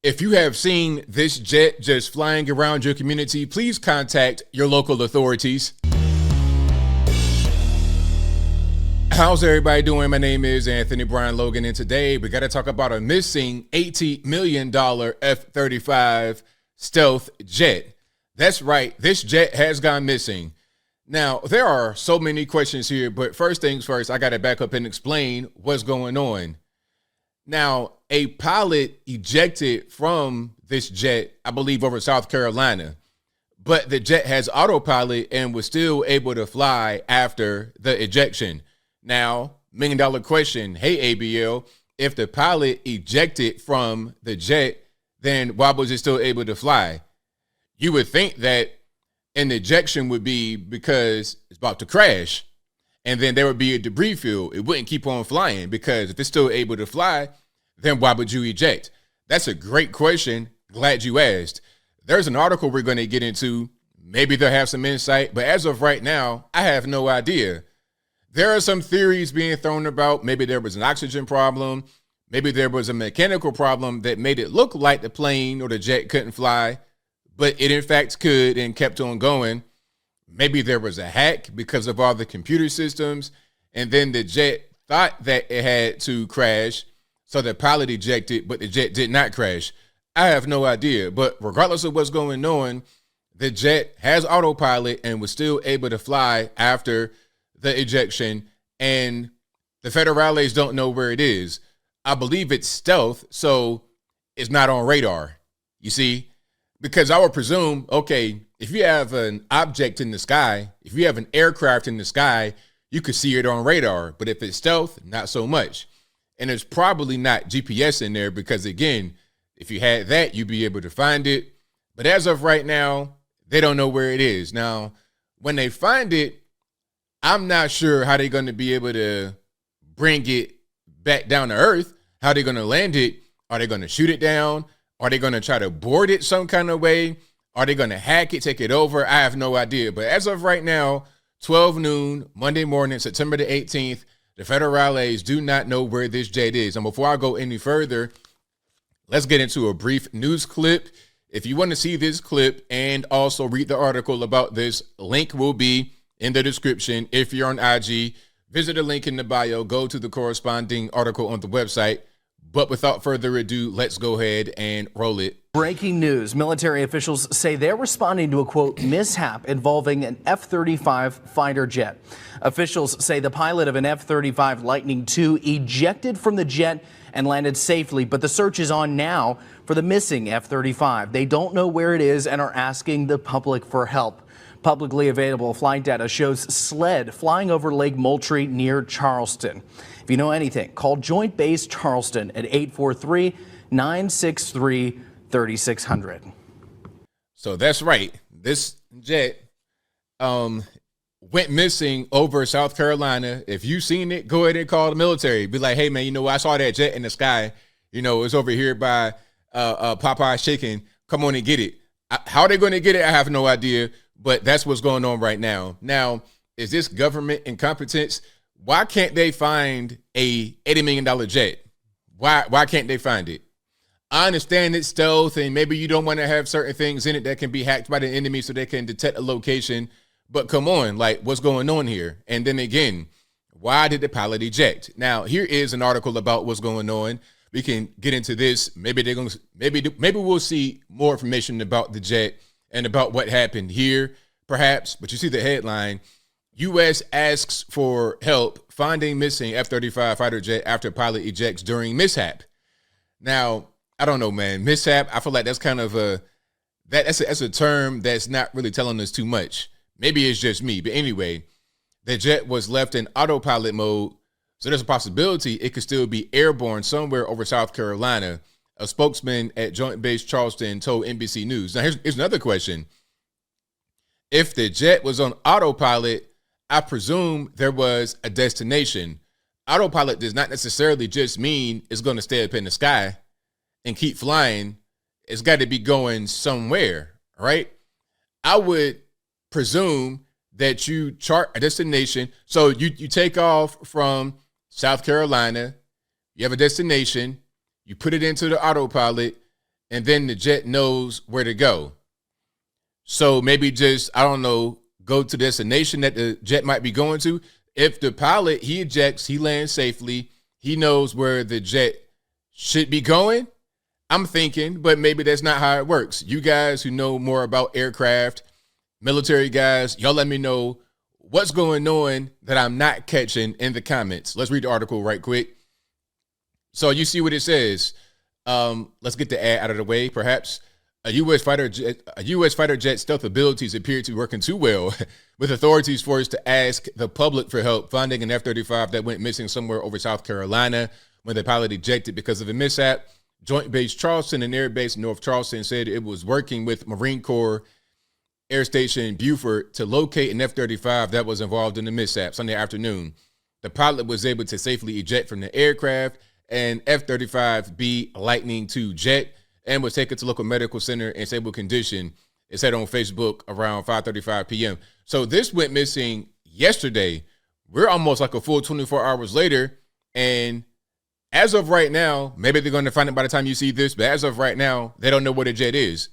If you have seen this jet just flying around your community, please contact your local authorities. How's everybody doing? My name is Anthony Brian Logan, and today we got to talk about a missing $80 million F-35 stealth jet. That's right, this jet has gone missing. Now, there are so many questions here, but first things first, I got to back up and explain what's going on. Now, a pilot ejected from this jet, I believe over South Carolina, but the jet has autopilot and was still able to fly after the ejection. Now, $1 million question, hey ABL, if the pilot ejected from the jet, then why was it still able to fly? You would think that an ejection would be because it's about to crash, and then there would be a debris field. It wouldn't keep on flying, because if it's still able to fly, then why would you eject? That's a great question. Glad you asked. There's an article we're going to get into. Maybe they'll have some insight, but as of right now, I have no idea. There are some theories being thrown about. Maybe there was an oxygen problem. Maybe there was a mechanical problem that made it look like the plane or the jet couldn't fly, but it in fact could and kept on going. Maybe there was a hack because of all the computer systems, and then the jet thought that it had to crash, so the pilot ejected, but the jet did not crash. I have no idea, but regardless of what's going on, the jet has autopilot and was still able to fly after the ejection, and the federales don't know where it is. I believe it's stealth, so it's not on radar, you see? Because I would presume, okay, if you have an object in the sky, if you have an aircraft in the sky, you could see it on radar, but if it's stealth, not so much. And there's probably not GPS in there, because again, if you had that, you'd be able to find it. But as of right now, they don't know where it is. Now, when they find it, I'm not sure how they're going to be able to bring it back down to earth. How they're going to land it. Are they going to shoot it down? Are they going to try to board it some kind of way? Are they going to hack it, take it over? I have no idea. But as of right now, 12 noon, Monday morning, September the 18th, the federales do not know where this jet is. And before I go any further, let's get into a brief news clip. If you want to see this clip and also read the article about this, link will be in the description. If you're on IG, visit the link in the bio, go to the corresponding article on the website. But without further ado, let's go ahead and roll it. Breaking news. Military officials say they're responding to a, quote, mishap involving an F-35 fighter jet. Officials say the pilot of an F-35 Lightning II ejected from the jet and landed safely, but the search is on now for the missing F-35. They don't know where it is and are asking the public for help. Publicly available flight data shows SLED flying over Lake Moultrie near Charleston. If you know anything, call Joint Base Charleston at 843-963-3600. So that's right. This jet went missing over South Carolina. If you've seen it, go ahead and call the military. Be like, hey, man, you know, I saw that jet in the sky. You know, it's over here by Popeye's Chicken. Come on and get it. How they're going to get it, I have no idea. But that's what's going on right now. Now, is this government incompetence? Why can't they find a $80 million jet? Why can't they find it? I understand it's stealth, and maybe you don't want to have certain things in it that can be hacked by the enemy so they can detect a location. But come on, like, what's going on here? And then again, why did the pilot eject? Now, here is an article about what's going on. We can get into this. Maybe we'll see more information about the jet and about what happened here, perhaps. But you see the headline: U.S. asks for help finding missing F-35 fighter jet after pilot ejects during mishap. Now, I don't know, man. Mishap, I feel like that's kind of that's a term that's not really telling us too much. Maybe it's just me. But anyway, the jet was left in autopilot mode, so there's a possibility it could still be airborne somewhere over South Carolina. A spokesman at Joint Base Charleston told NBC News. Now, here's another question. If the jet was on autopilot, I presume there was a destination. Autopilot does not necessarily just mean it's going to stay up in the sky and keep flying. It's got to be going somewhere, right? I would presume that you chart a destination. So you take off from South Carolina, you have a destination, you put it into the autopilot, and then the jet knows where to go. So maybe just, I don't know, go to the destination that the jet might be going to. If the pilot, he ejects, he lands safely, he knows where the jet should be going, I'm thinking, but maybe that's not how it works. You guys who know more about aircraft, military guys, y'all let me know what's going on that I'm not catching in the comments. Let's read the article right quick. So you see what it says. Let's get the ad out of the way, perhaps. A U.S. fighter jet stealth abilities appear to be working too well, with authorities forced to ask the public for help finding an F-35 that went missing somewhere over South Carolina when the pilot ejected because of a mishap. Joint Base Charleston and Air Base North Charleston said it was working with Marine Corps Air Station Beaufort to locate an F-35 that was involved in the mishap Sunday afternoon. The pilot was able to safely eject from the aircraft, and F-35B Lightning II jet, and was taken to local medical center in stable condition. It said on Facebook around 5:35 p.m. So this went missing yesterday. We're almost like a full 24 hours later, and as of right now, maybe they're going to find it by the time you see this, but as of right now, they don't know what a jet is.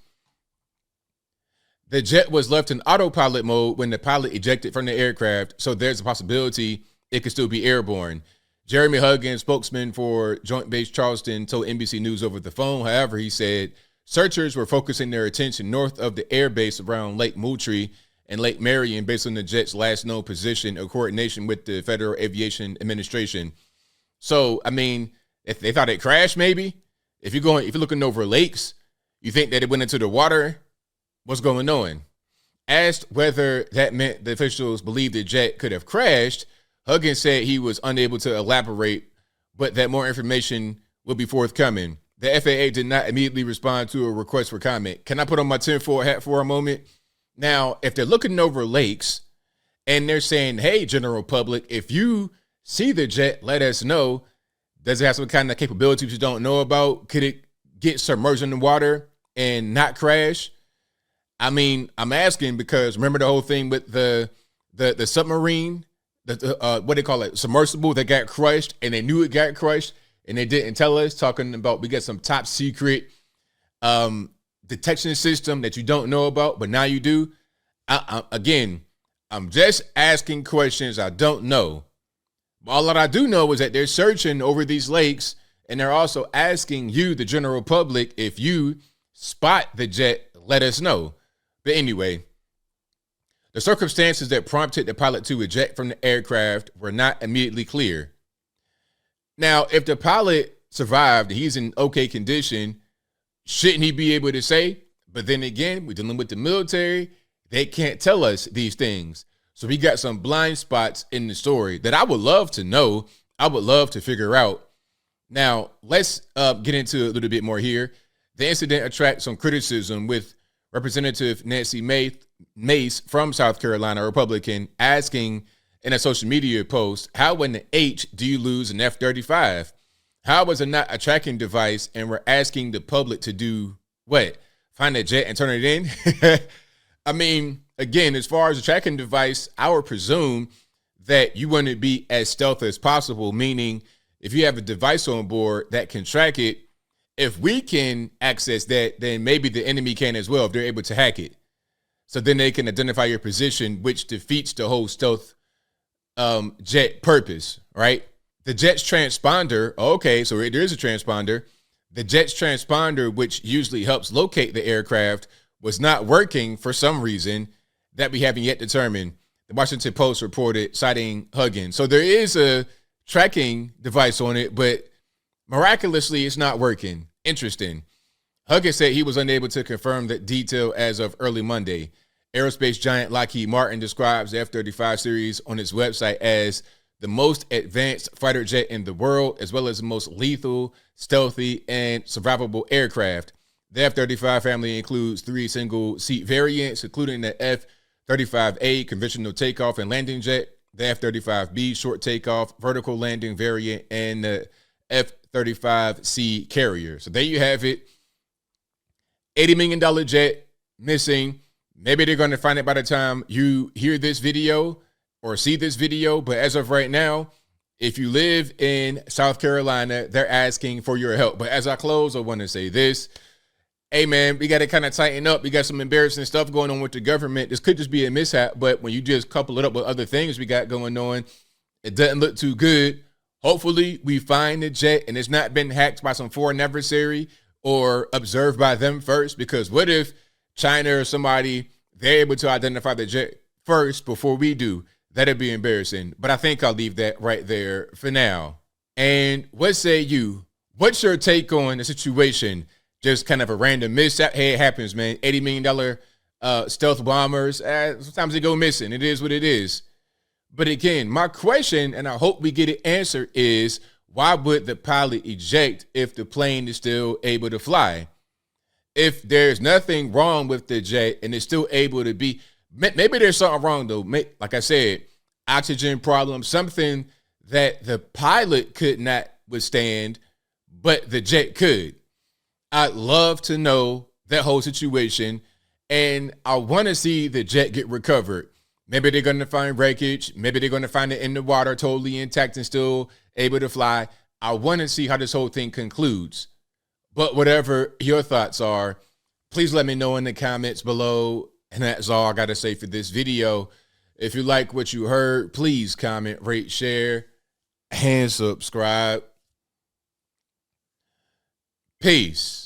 The jet was left in autopilot mode when the pilot ejected from the aircraft, so there's a possibility it could still be airborne. Jeremy Huggins, spokesman for Joint Base Charleston, told NBC News over the phone. However, he said searchers were focusing their attention north of the air base around Lake Moultrie and Lake Marion based on the jet's last known position in coordination with the Federal Aviation Administration. So, I mean, if they thought it crashed, maybe. If you're looking over lakes, you think that it went into the water. What's going on? Asked whether that meant the officials believed the jet could have crashed, Huggins said he was unable to elaborate, but that more information will be forthcoming. The FAA did not immediately respond to a request for comment. Can I put on my tinfoil hat for a moment? Now, if they're looking over lakes and they're saying, hey, general public, if you see the jet, let us know. Does it have some kind of capabilities you don't know about? Could it get submerged in the water and not crash? I mean, I'm asking because remember the whole thing with the submarine, what they call it, submersible that got crushed, and they knew it got crushed and they didn't tell us, talking about we got some top secret detection system that you don't know about, but now you do. Again, I'm just asking questions I don't know. All that I do know is that they're searching over these lakes, and they're also asking you, the general public, if you spot the jet, let us know. But anyway, the circumstances that prompted the pilot to eject from the aircraft were not immediately clear. Now, if the pilot survived, he's in okay condition, shouldn't he be able to say? But then again, we're dealing with the military. They can't tell us these things. So we got some blind spots in the story that I would love to know. I would love to figure out. Now, let's get into a little bit more here. The incident attracts some criticism, with Representative Nancy Mace from South Carolina, a Republican, asking in a social media post, how in the H do you lose an F-35? How was it not a tracking device, and we're asking the public to do what? Find a jet and turn it in? I mean, again, as far as a tracking device, I would presume that you want to be as stealth as possible, meaning if you have a device on board that can track it, if we can access that, then maybe the enemy can as well if they're able to hack it. So then they can identify your position, which defeats the whole stealth jet purpose, right? The jet's transponder, okay, so there is a transponder. The jet's transponder, which usually helps locate the aircraft, was not working for some reason that we haven't yet determined. The Washington Post reported, citing Huggins. So there is a tracking device on it, but miraculously, it's not working. Interesting. Huggins said he was unable to confirm that detail as of early Monday. Aerospace giant Lockheed Martin describes the F-35 series on its website as the most advanced fighter jet in the world, as well as the most lethal, stealthy, and survivable aircraft. The F-35 family includes 3 single-seat variants, including the F-35A conventional takeoff and landing jet, the F-35B short takeoff, vertical landing variant, and the F-35C carrier. So there you have it. $80 million jet missing. Maybe they're going to find it by the time you hear this video or see this video. But as of right now, if you live in South Carolina, they're asking for your help. But as I close, I want to say this. hey man, we got to kind of tighten up. We got some embarrassing stuff going on with the government. This could just be a mishap, but when you just couple it up with other things we got going on, it doesn't look too good. Hopefully we find the jet and it's not been hacked by some foreign adversary or observed by them first, because what if China or somebody, they're able to identify the jet first before we do? That'd be embarrassing. But I think I'll leave that right there for now. And what say you? What's your take on the situation? Just kind of a random mishap. Hey, it happens, man. $80 million stealth bombers. Sometimes they go missing. It is what it is. But again, my question, and I hope we get it answered, is why would the pilot eject if the plane is still able to fly? If there's nothing wrong with the jet and it's still able to be, maybe there's something wrong though. Like I said, oxygen problem, something that the pilot could not withstand, but the jet could. I'd love to know that whole situation, and I want to see the jet get recovered. Maybe they're going to find wreckage. Maybe they're going to find it in the water totally intact and still able to fly. I want to see how this whole thing concludes. But whatever your thoughts are, please let me know in the comments below. And that's all I got to say for this video. If you like what you heard, please comment, rate, share, and subscribe. Peace.